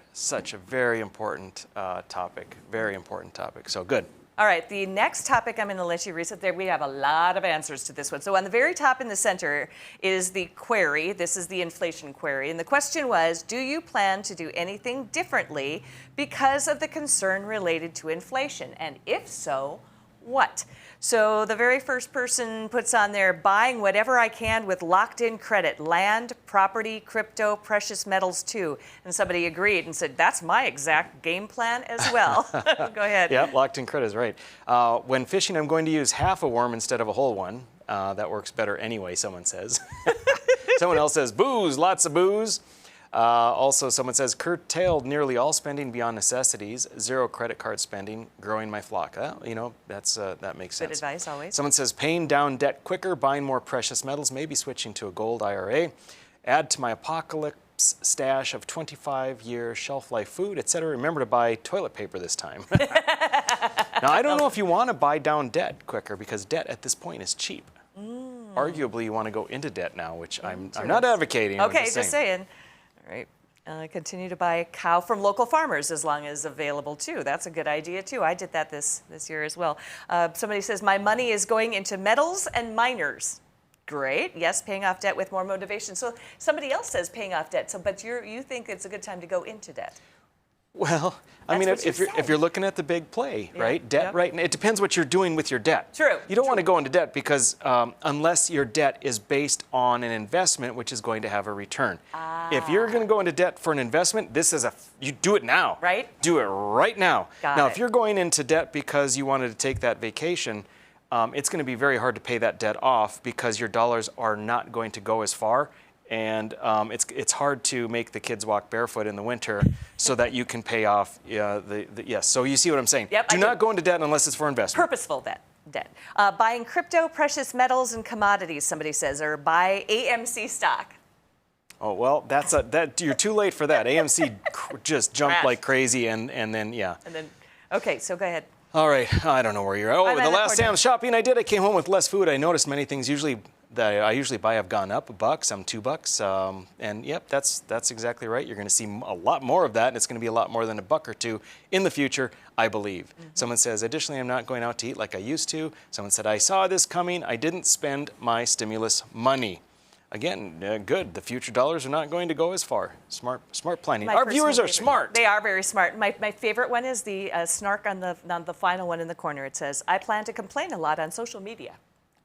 a very important topic. Very important topic. So good. All right, the next topic I'm going to let you read. There we have a lot of answers to this one. So on the very top in the center is the query. This is the inflation query. And the question was, do you plan to do anything differently because of the concern related to inflation? And if so, what? So the very first person puts on there, buying whatever I can with locked-in credit, land, property, crypto, precious metals too. And somebody agreed and said, that's my exact game plan as well. Go ahead. Yeah, locked-in credit is right. When fishing, I'm going to use half a worm instead of a whole one. That works better anyway, someone says. Someone else says, booze, lots of booze. Also, someone says, curtailed nearly all spending beyond necessities, zero credit card spending, growing my flock. You know, that makes sense. Good advice, always. Someone says, paying down debt quicker, buying more precious metals, maybe switching to a gold IRA, add to my apocalypse stash of 25-year shelf life food, etc. Remember to buy toilet paper this time. Now, I don't know if you want to buy down debt quicker because debt at this point is cheap. Arguably, you want to go into debt now, which I'm not advocating. Okay, just saying. All right. Continue to buy cow from local farmers as long as available too. That's a good idea too. I did that this year as well. Somebody says, my money is going into metals and miners. Great. Yes, paying off debt with more motivation. So somebody else says paying off debt. So, but you think it's a good time to go into debt? Well, I mean, if you're looking at the big play, right? Debt, right? And it depends what you're doing with your debt. True. You don't want to go into debt because unless your debt is based on an investment, which is going to have a return. If you're going to go into debt for an investment, you do it now. Right. Do it right now. Got If you're going into debt because you wanted to take that vacation, it's going to be very hard to pay that debt off because your dollars are not going to go as far. And it's hard to make the kids walk barefoot in the winter so that you can pay off yes. So you see what I'm saying? Yep, do not go into debt unless it's for investment. Purposeful debt. Buying crypto, precious metals, and commodities, somebody says, or buy AMC stock. Oh, well, you're too late for that. AMC just jumped like crazy and then, yeah. And then, okay, so go ahead. All right, I don't know where you're at. Oh, the last Sam's shopping I did, I came home with less food. I noticed many things that I usually buy have gone up $1, some $2. And yep, that's exactly right. You're going to see a lot more of that, and it's going to be a lot more than $1 or $2 in the future, I believe. Someone says, additionally, I'm not going out to eat like I used to. Someone said, I saw this coming. I didn't spend my stimulus money. Again, good. The future dollars are not going to go as far. Smart planning. Our viewers are smart. They are very smart. My favorite one is the snark on the final one in the corner. It says, I plan to complain a lot on social media.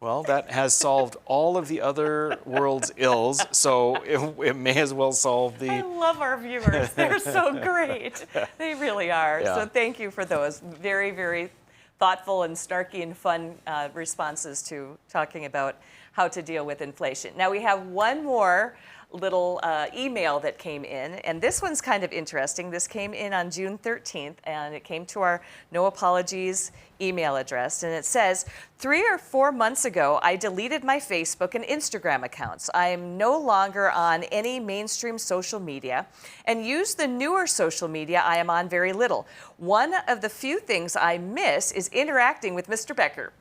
Well, that has solved all of the other world's ills, so it may as well solve the... I love our viewers. They're so great. They really are. Yeah. So thank you for those very, very thoughtful and snarky and fun responses to talking about how to deal with inflation. Now we have one more little email that came in, and this one's kind of interesting. This came in on June 13th, and it came to our No Apologies email address, and it says, 3 or 4 months ago, I deleted my Facebook and Instagram accounts. I am no longer on any mainstream social media and use the newer social media I am on very little. One of the few things I miss is interacting with Mr. Becker.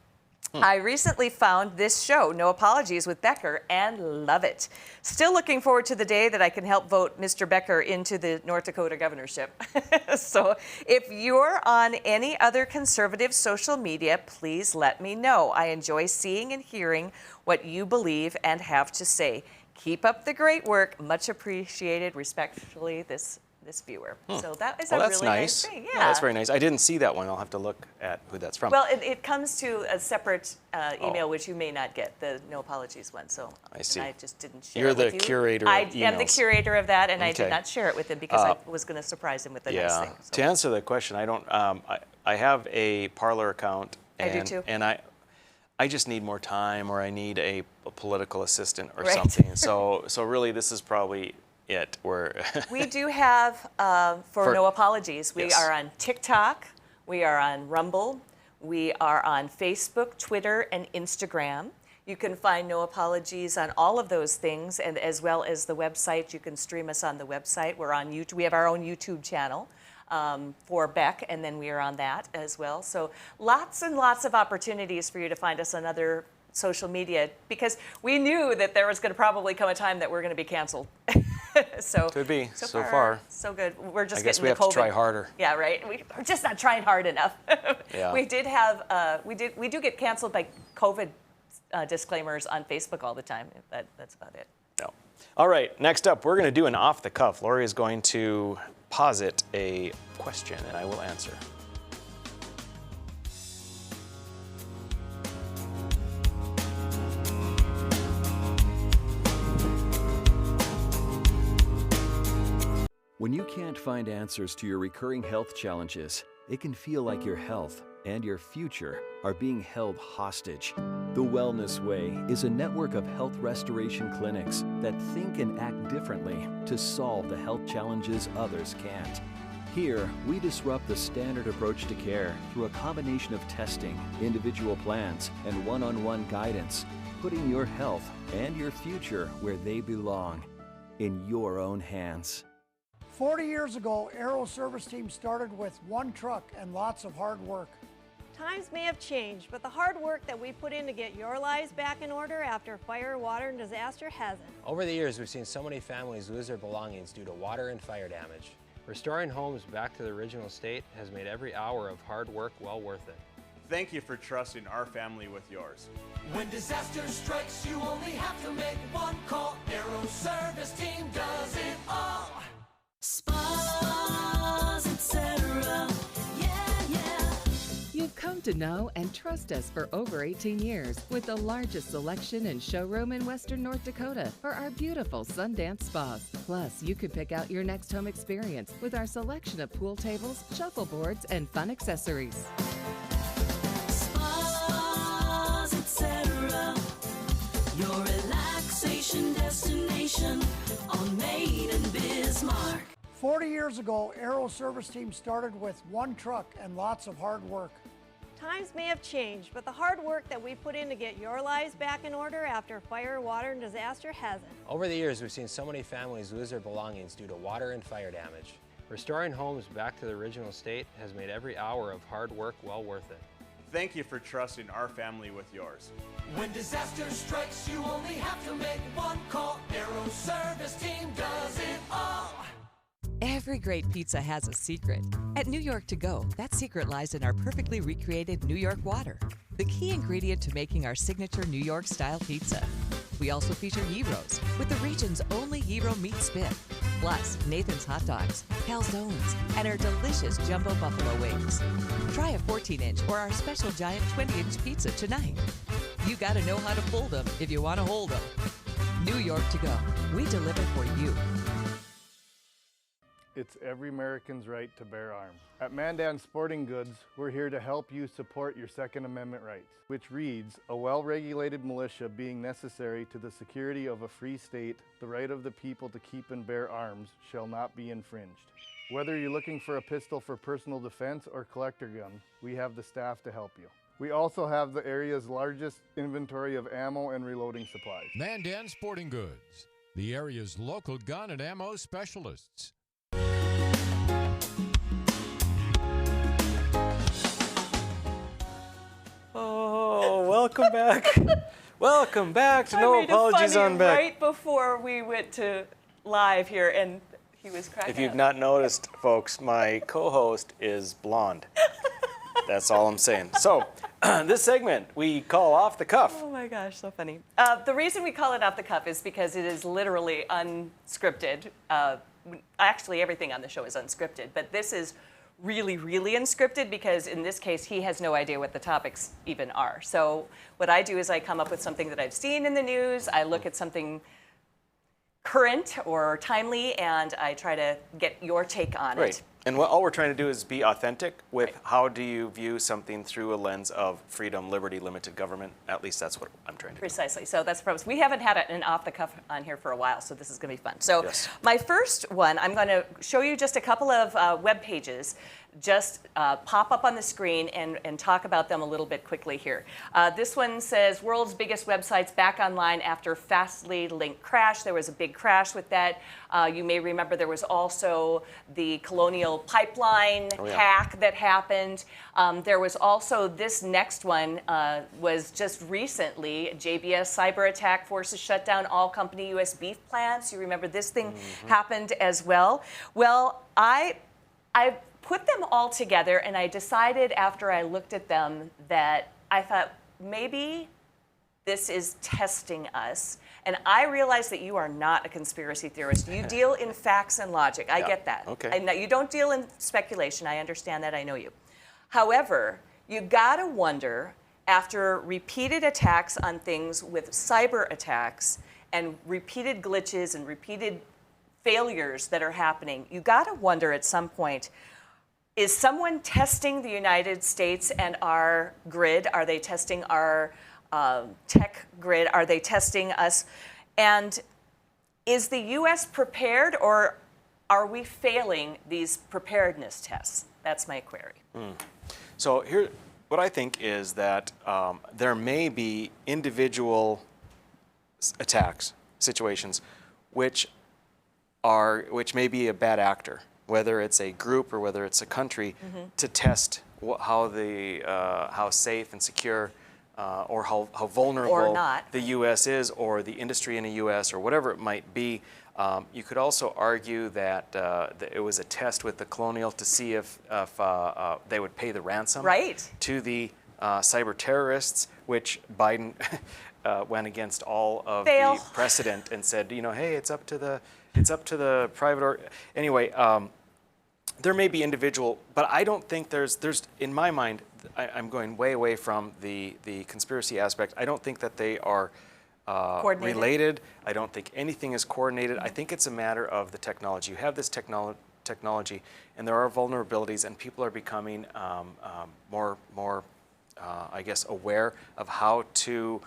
I recently found this show, No Apologies with Becker, and love it. Still looking forward to the day that I can help vote Mr. Becker into the North Dakota governorship. So if you're on any other conservative social media, please let me know. I enjoy seeing and hearing what you believe and have to say. Keep up the great work. Much appreciated. Respectfully, this viewer. So that is a really nice thing. Yeah. That's very nice. I didn't see that one. I'll have to look at who that's from. Well, it comes to a separate email, which you may not get, the No Apologies one. So I see. I just didn't share You're it with the you. curator of emails. I am the curator of that, and I did not share it with him because I was going to surprise him with a nice thing. So. To answer the question, I don't. I have a Parler account. I do too. And I just need more time, or I need a political assistant or something. So really, this is probably it. We do have, for No Apologies, we are on TikTok, we are on Rumble, we are on Facebook, Twitter, and Instagram. You can find No Apologies on all of those things, and as well as the website. You can stream us on the website. We're on YouTube. We have our own YouTube channel for Beck, and then we are on that as well. So lots and lots of opportunities for you to find us on other social media, because we knew that there was going to probably come a time that we're going to be canceled. So could be. So far, far, so good. We're just I guess getting we the have COVID. to try harder. Yeah, right. We're just not trying hard enough. Yeah. We did have we do get canceled by COVID disclaimers on Facebook all the time. That's about it. No. All right. Next up, we're going to do an off the cuff. Lori is going to posit a question, and I will answer. When you can't find answers to your recurring health challenges, it can feel like your health and your future are being held hostage. The Wellness Way is a network of health restoration clinics that think and act differently to solve the health challenges others can't. Here, we disrupt the standard approach to care through a combination of testing, individual plans, and one-on-one guidance, putting your health and your future where they belong, in your own hands. 40 years ago, Aero Service Team started with one truck and lots of hard work. Times may have changed, but the hard work that we put in to get your lives back in order after fire, water, and disaster hasn't. Over the years, we've seen so many families lose their belongings due to water and fire damage. Restoring homes back to the original state has made every hour of hard work well worth it. Thank you for trusting our family with yours. When disaster strikes, you only have to make one call. Aero Service Team does it all. Spas, etc. You've come to know and trust us for over 18 years with the largest selection and showroom in Western North Dakota for our beautiful Sundance spas. Plus, you can pick out your next home experience with our selection of pool tables, shuffleboards, and fun accessories. Spas, etc. Your relaxation destination on Main and Bismarck. 40 years ago, Aero Service Team started with one truck and lots of hard work. Times may have changed, but the hard work that we put in to get your lives back in order after fire, water, and disaster hasn't. Over the years, we've seen so many families lose their belongings due to water and fire damage. Restoring homes back to the original state has made every hour of hard work well worth it. Thank you for trusting our family with yours. When disaster strikes, you only have to make one call. Aero Service Team does it all. Every great pizza has a secret. At New York To Go, that secret lies in our perfectly recreated New York water, the key ingredient to making our signature New York-style pizza. We also feature gyros, with the region's only gyro meat spit, plus Nathan's hot dogs, calzones, and our delicious jumbo buffalo wings. Try a 14-inch or our special giant 20-inch pizza tonight. You gotta know how to fold them if you want to hold them. New York To Go, we deliver for you. It's every American's right to bear arms. At Mandan Sporting Goods, we're here to help you support your Second Amendment rights, which reads, a well-regulated militia being necessary to the security of a free state, the right of the people to keep and bear arms shall not be infringed. Whether you're looking for a pistol for personal defense or collector gun, we have the staff to help you. We also have the area's largest inventory of ammo and reloading supplies. Mandan Sporting Goods, the area's local gun and ammo specialists. Oh, welcome back. Welcome back to No Apologies on Beck. Right before we went to live here, and he was cracking If you've up. not noticed, folks, my co-host is blonde. That's all I'm saying. So, this segment we call Off the Cuff. Oh my gosh, so funny. The reason we call it Off the Cuff is because it is literally unscripted. Actually, everything on the show is unscripted, but this is really, really unscripted because in this case, he has no idea what the topics even are. So what I do is I come up with something that I've seen in the news, I look at something current or timely, and I try to get your take on Right. it. And all we're trying to do is be authentic with how do you view something through a lens of freedom, liberty, limited government. At least that's what I'm trying to do. Precisely. So that's the purpose. We haven't had an off the cuff on here for a while, so this is going to be fun. So Yes. my first one, I'm going to show you just a couple of web pages. Just pop up on the screen and talk about them a little bit quickly here. This one says, world's biggest websites back online after Fastly link crash. There was a big crash with that. You may remember there was also the Colonial Pipeline hack that happened. There was also this next one was just recently, JBS cyber attack forces shut down all company U.S. beef plants. You remember this thing happened as well. Well, I put them all together, and I decided after I looked at them that I thought maybe this is testing us. And I realize that you are not a conspiracy theorist. You deal in facts and logic. I get that. Okay. And you don't deal in speculation. I understand that. I know you. However, you gotta wonder, after repeated attacks on things with cyber attacks and repeated glitches and repeated failures that are happening, you gotta wonder at some point, is someone testing the United States and our grid? Are they testing our tech grid? Are they testing us? And is the U.S. prepared, or are we failing these preparedness tests? That's my query. So here, what I think is that there may be individual attacks, situations, which may be a bad actor, whether it's a group or whether it's a country, to test how safe and secure or how vulnerable the U.S. is, or the industry in the U.S., or whatever it might be. You could also argue that it was a test with the colonial to see if they would pay the ransom to the cyber terrorists, which Biden went against all of the precedent and said, hey, it's up to the private anyway. There may be individual, but I don't think there's in my mind, I'm going way away from the conspiracy aspect. I don't think that they are related. I don't think anything is coordinated. I think it's a matter of the technology. You have this technology, and there are vulnerabilities, and people are becoming more, I guess, aware of how to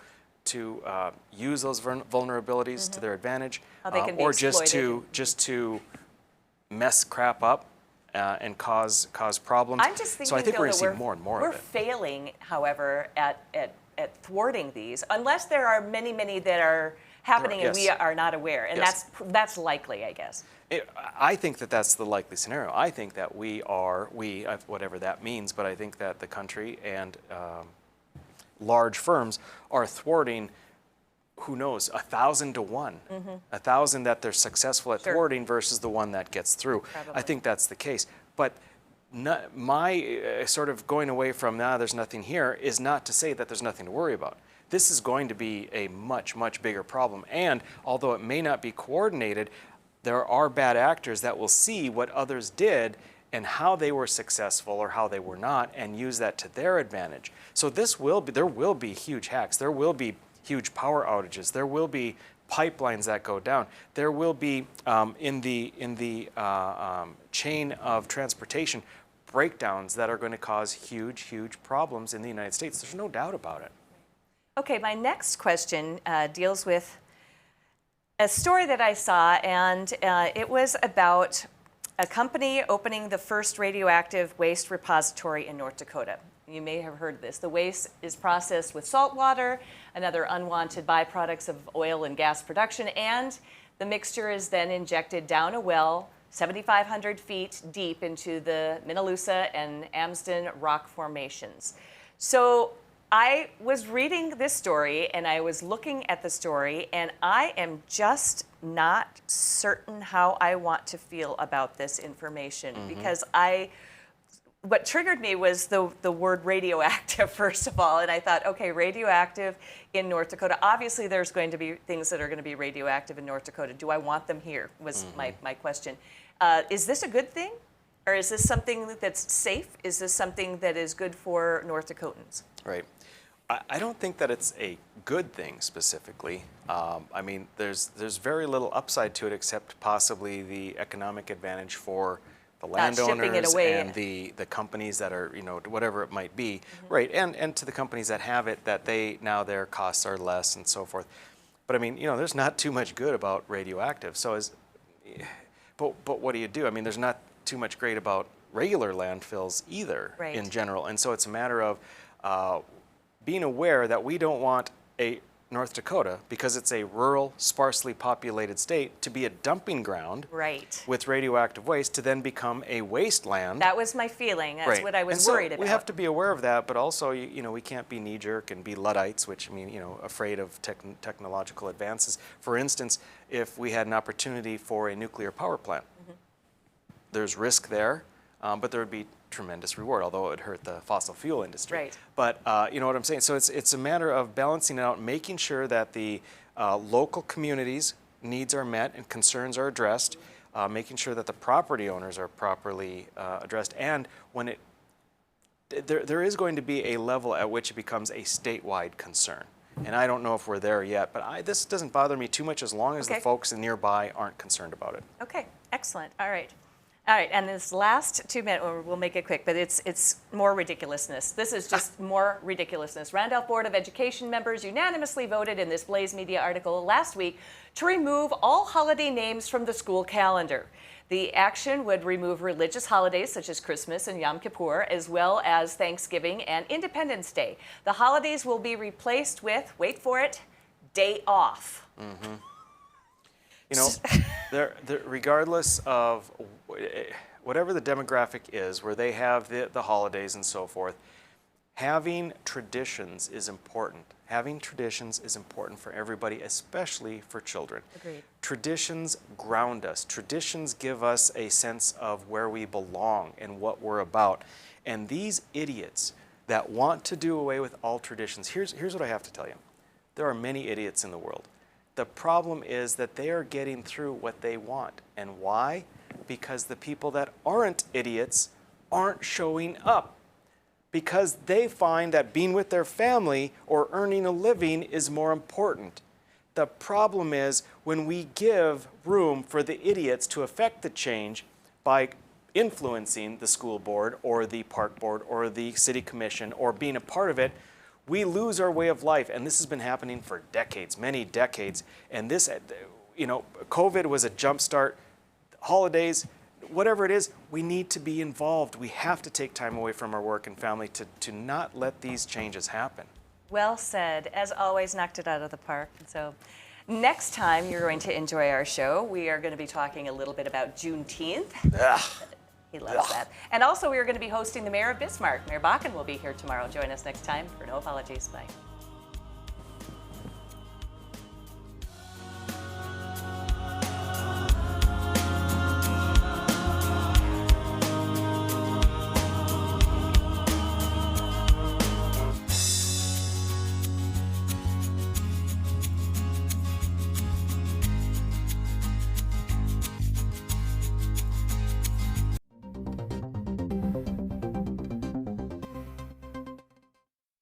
use those vulnerabilities to their advantage, or just to mess crap up and cause problems. I'm just thinking, so I think though, we're going to see more and more of it. We're failing, however, at thwarting these, unless there are many, many that are happening and we are not aware, and that's likely, I guess. I think that that's the likely scenario. I think that we, whatever that means, but I think that the country and large firms are thwarting, who knows, 1,000 to 1. 1,000 that they're successful at thwarting versus the one that gets through. I think that's the case. But my sort of going away from, there's nothing here, is not to say that there's nothing to worry about. This is going to be a much, much bigger problem. And although it may not be coordinated, there are bad actors that will see what others did and how they were successful or how they were not, and use that to their advantage. So there will be huge hacks. There will be huge power outages. There will be pipelines that go down. There will be in the chain of transportation breakdowns that are going to cause huge, huge problems in the United States. There's no doubt about it. Okay, my next question deals with a story that I saw, and it was about a company opening the first radioactive waste repository in North Dakota. You may have heard this. The waste is processed with salt water and other unwanted byproducts of oil and gas production, and the mixture is then injected down a well 7,500 feet deep into the Minnelusa and Amsden rock formations. So I was reading this story, and I was looking at the story, and I am just not certain how I want to feel about this information, because what triggered me was the word radioactive, first of all, and I thought, okay, radioactive in North Dakota. Obviously, there's going to be things that are going to be radioactive in North Dakota. Do I want them here, was my question. Is this a good thing? Or is this something that's safe? Is this something that is good for North Dakotans? Right. I don't think that it's a good thing specifically. I mean, there's very little upside to it except possibly the economic advantage for the landowners and the companies that are, whatever it might be, right? And to the companies that have it, that now their costs are less and so forth. But I mean, there's not too much good about radioactive. But what do you do? I mean, there's not too much great about regular landfills either in general. And so it's a matter of being aware that we don't want North Dakota, because it's a rural, sparsely populated state, to be a dumping ground with radioactive waste to then become a wasteland. That was my feeling. That's what I was worried about. We have to be aware of that, but also, we can't be knee-jerk and be Luddites, which afraid of technological advances. For instance, if we had an opportunity for a nuclear power plant, there's risk there, but there would be tremendous reward, although it would hurt the fossil fuel industry. But you know what I'm saying? So it's a matter of balancing it out, making sure that the local communities' needs are met and concerns are addressed, making sure that the property owners are properly addressed, and when there is going to be a level at which it becomes a statewide concern. And I don't know if we're there yet, but this doesn't bother me too much as long as the folks nearby aren't concerned about it. Okay, excellent. All right. All right, and this last 2 minutes, or we'll make it quick, but it's more ridiculousness. This is just more ridiculousness. Randolph Board of Education members unanimously voted in this Blaze Media article last week to remove all holiday names from the school calendar. The action would remove religious holidays such as Christmas and Yom Kippur, as well as Thanksgiving and Independence Day. The holidays will be replaced with, wait for it, day off. Mm-hmm. You know, regardless of whatever the demographic is, where they have the holidays and so forth, having traditions is important. Having traditions is important for everybody, especially for children. Agreed. Traditions ground us. Traditions give us a sense of where we belong and what we're about. And these idiots that want to do away with all traditions, here's what I have to tell you. There are many idiots in the world. The problem is that they are getting through what they want. And why? Because the people that aren't idiots aren't showing up. Because they find that being with their family or earning a living is more important. The problem is when we give room for the idiots to affect the change by influencing the school board or the park board or the city commission or being a part of it, we lose our way of life. And this has been happening for decades, many decades. And this, you know, COVID was a jumpstart. Holidays, whatever it is, we need to be involved. We have to take time away from our work and family to not let these changes happen. Well said. As always, knocked it out of the park. So next time you're going to enjoy our show, we are going to be talking a little bit about Juneteenth. Ugh. He loves that. And also we are going to be hosting the Mayor of Bismarck. Mayor Bakken will be here tomorrow. Join us next time for No Apologies. Bye.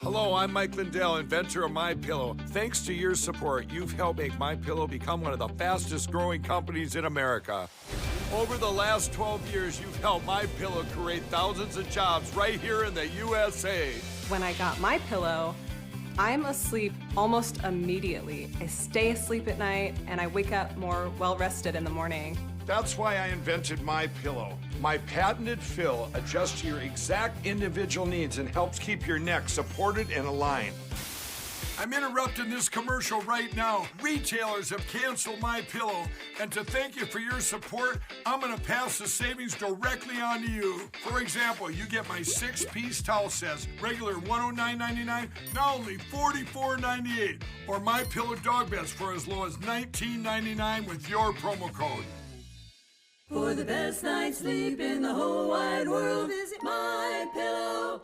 Hello, I'm Mike Lindell, inventor of MyPillow. Thanks to your support, you've helped make MyPillow become one of the fastest growing companies in America. Over the last 12 years, you've helped MyPillow create thousands of jobs right here in the USA. When I got my pillow, I'm asleep almost immediately. I stay asleep at night and I wake up more well-rested in the morning. That's why I invented MyPillow. My patented fill adjusts to your exact individual needs and helps keep your neck supported and aligned. I'm interrupting this commercial right now. Retailers have canceled MyPillow, and to thank you for your support, I'm gonna pass the savings directly on to you. For example, you get my 6-piece towel sets, regular $109.99, now only $44.98, or MyPillow dog beds for as low as $19.99 with your promo code. For the best night's sleep in the whole wide world, visit mypillow.com.